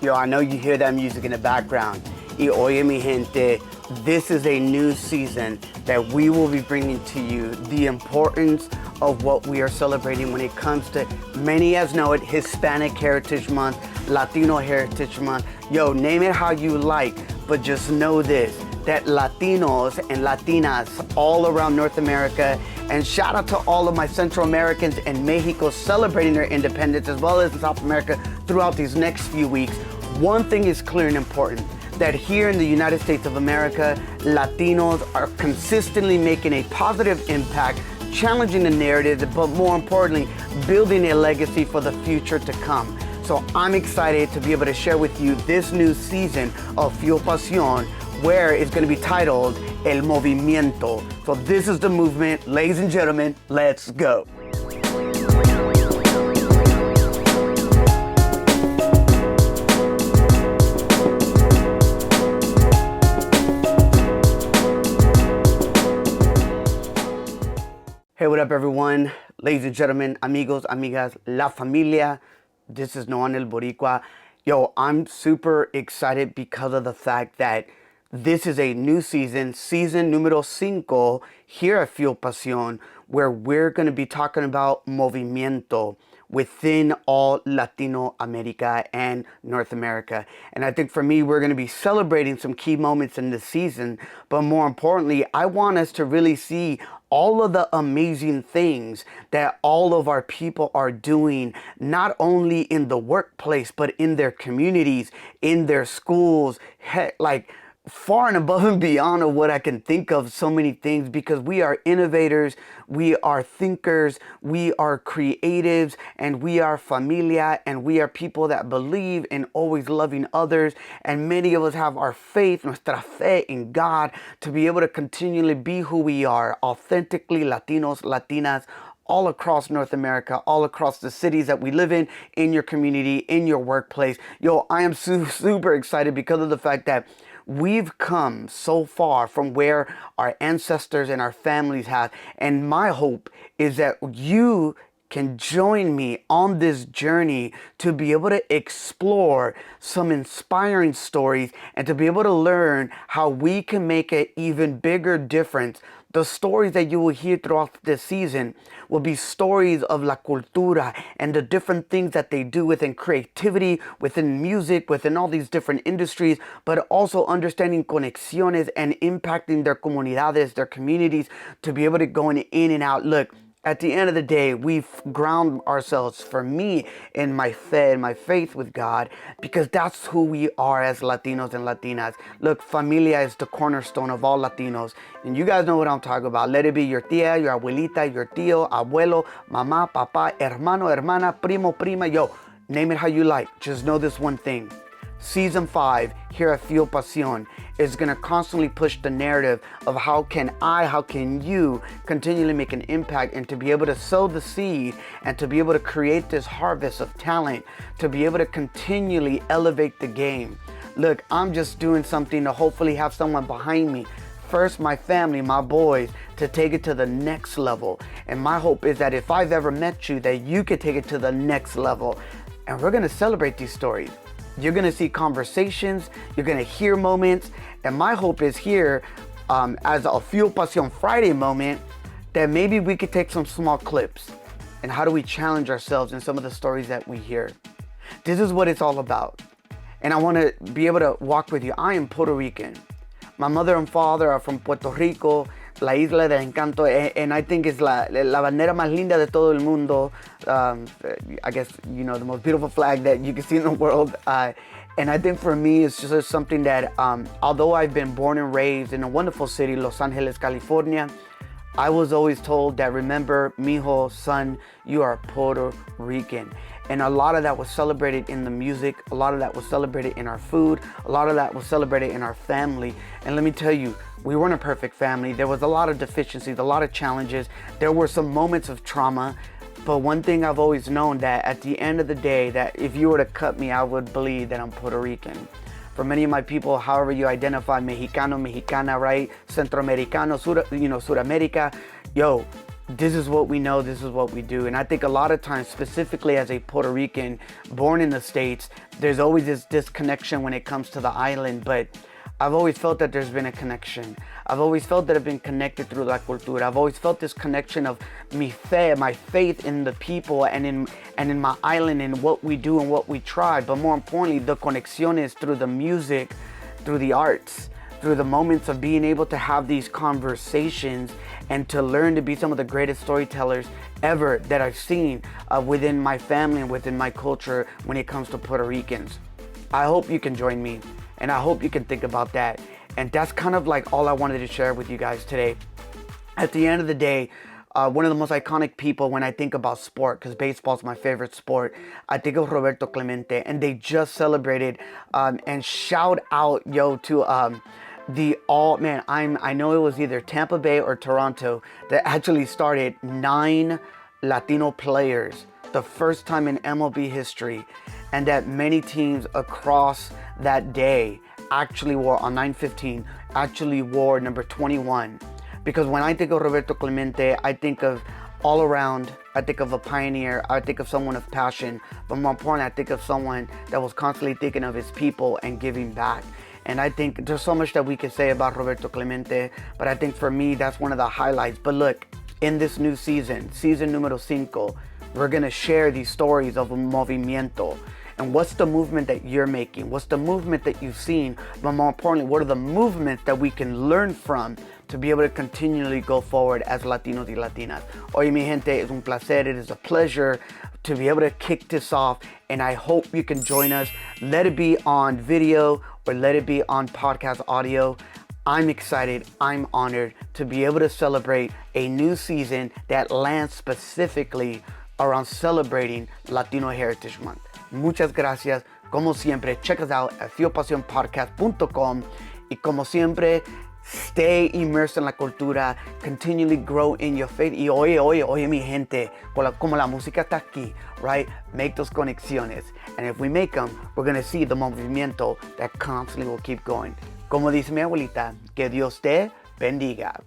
Yo, I know you hear that music in the background. Y oye mi gente, this is a new season that we will be bringing to you the importance of what we are celebrating when it comes to, many as know it, Hispanic Heritage Month, Latino Heritage Month. Yo, name it how you like, but just know this, that Latinos and Latinas all around North America, and shout out to all of my Central Americans and Mexico celebrating their independence, as well as in South America throughout these next few weeks. One thing is clear and important, that here in the United States of America, Latinos are consistently making a positive impact, challenging the narrative, but more importantly, building a legacy for the future to come. So I'm excited to be able to share with you this new season of Fuel Pasión, where it's going to be titled El Movimiento. So this is the movement. Ladies and gentlemen, let's go. Hey, what up, everyone? Ladies and gentlemen, amigos, amigas, la familia. This is Noan el Boricua. Yo, I'm super excited because of the fact that this is a new season numero 5 here at Fuel Pasión, where we're going to be talking about movimiento within all Latino America and North America. And I think for me, we're going to be celebrating some key moments in this season. But more importantly, I want us to really see all of the amazing things that all of our people are doing, not only in the workplace, but in their communities, in their schools, like far and above and beyond of what I can think of, so many things, because we are innovators, we are thinkers, we are creatives, and we are familia, and we are people that believe in always loving others. And many of us have our faith, nuestra fe in God, to be able to continually be who we are, authentically Latinos, Latinas, all across North America, all across the cities that we live in your community, in your workplace. Yo, I am super excited because of the fact that we've come so far from where our ancestors and our families have. And my hope is that you can join me on this journey to be able to explore some inspiring stories and to be able to learn how we can make an even bigger difference. The stories that you will hear throughout this season will be stories of la cultura and the different things that they do within creativity, within music, within all these different industries, but also understanding conexiones and impacting their comunidades, their communities, to be able to go in and out. Look, at the end of the day, we've ground ourselves, for me, in my faith with God, because that's who we are as Latinos and Latinas. Look, familia is the cornerstone of all Latinos. And you guys know what I'm talking about. Let it be your tia, your abuelita, your tío, abuelo, mamá, papá, hermano, hermana, primo, prima. Yo, name it how you like. Just know this one thing. Season 5 here at Fuel Pasión is going to constantly push the narrative of how can you continually make an impact, and to be able to sow the seed and to be able to create this harvest of talent, to be able to continually elevate the game. Look, I'm just doing something to hopefully have someone behind me. First, my family, my boys, to take it to the next level. And my hope is that if I've ever met you, that you could take it to the next level. And we're going to celebrate these stories. You're going to see conversations, you're going to hear moments, and my hope is here as a Fuel Pasión Friday moment, that maybe we could take some small clips and how do we challenge ourselves in some of the stories that we hear. This is what it's all about. And I want to be able to walk with you. I am Puerto Rican. My mother and father are from Puerto Rico, la isla del encanto, and I think it's la bandera más linda de todo el mundo. I guess, you know, the most beautiful flag that you can see in the world. And I think for me, it's just something that, although I've been born and raised in a wonderful city, Los Angeles, California, I was always told that, remember, mijo, son, you are Puerto Rican. And a lot of that was celebrated in the music. A lot of that was celebrated in our food. A lot of that was celebrated in our family. And let me tell you, we weren't a perfect family. There was a lot of deficiencies, a lot of challenges. There were some moments of trauma. But one thing I've always known, that at the end of the day, that if you were to cut me, I would believe that I'm Puerto Rican. For many of my people, however you identify, Mexicano, Mexicana, right? Centroamericano, Suramerica, yo, this is what we know, this is what we do. And I think a lot of times, specifically as a Puerto Rican born in the States, there's always this disconnection when it comes to the island, but I've always felt that there's been a connection. I've always felt that I've been connected through La Cultura. I've always felt this connection of mi fe, my faith in the people and in my island and what we do and what we try. But more importantly, the conexiones through the music, through the arts, through the moments of being able to have these conversations and to learn to be some of the greatest storytellers ever that I've seen within my family and within my culture when it comes to Puerto Ricans. I hope you can join me, and I hope you can think about that. And that's kind of like all I wanted to share with you guys today. At the end of the day, one of the most iconic people when I think about sport, because baseball is my favorite sport, I think of Roberto Clemente, and they just celebrated and shout out, to I know it was either Tampa Bay or Toronto that actually started 9 Latino players, the first time in MLB history, and that many teams across that day actually wore on 9/15 actually wore number 21. Because when I think of Roberto Clemente, I think of all around, I think of a pioneer, I think of someone of passion, but more importantly, I think of someone that was constantly thinking of his people and giving back. And I think there's so much that we could say about Roberto Clemente, but I think for me, that's one of the highlights. But look, in this new season, season numero 5, we're gonna share these stories of un movimiento. And what's the movement that you're making? What's the movement that you've seen? But more importantly, what are the movements that we can learn from to be able to continually go forward as Latinos y Latinas? Oye, mi gente, es un placer. It is a pleasure to be able to kick this off. And I hope you can join us. Let it be on video or let it be on podcast audio. I'm excited, I'm honored to be able to celebrate a new season that lands specifically around celebrating Latino Heritage Month. Muchas gracias. Como siempre, check us out at fuelpasionpodcast.com. Y como siempre, stay immersed in la cultura, continually grow in your faith. Y oye, mi gente, como la música está aquí, right? Make those conexiones. And if we make them, we're going to see the movimiento that constantly will keep going. Como dice mi abuelita, que Dios te bendiga.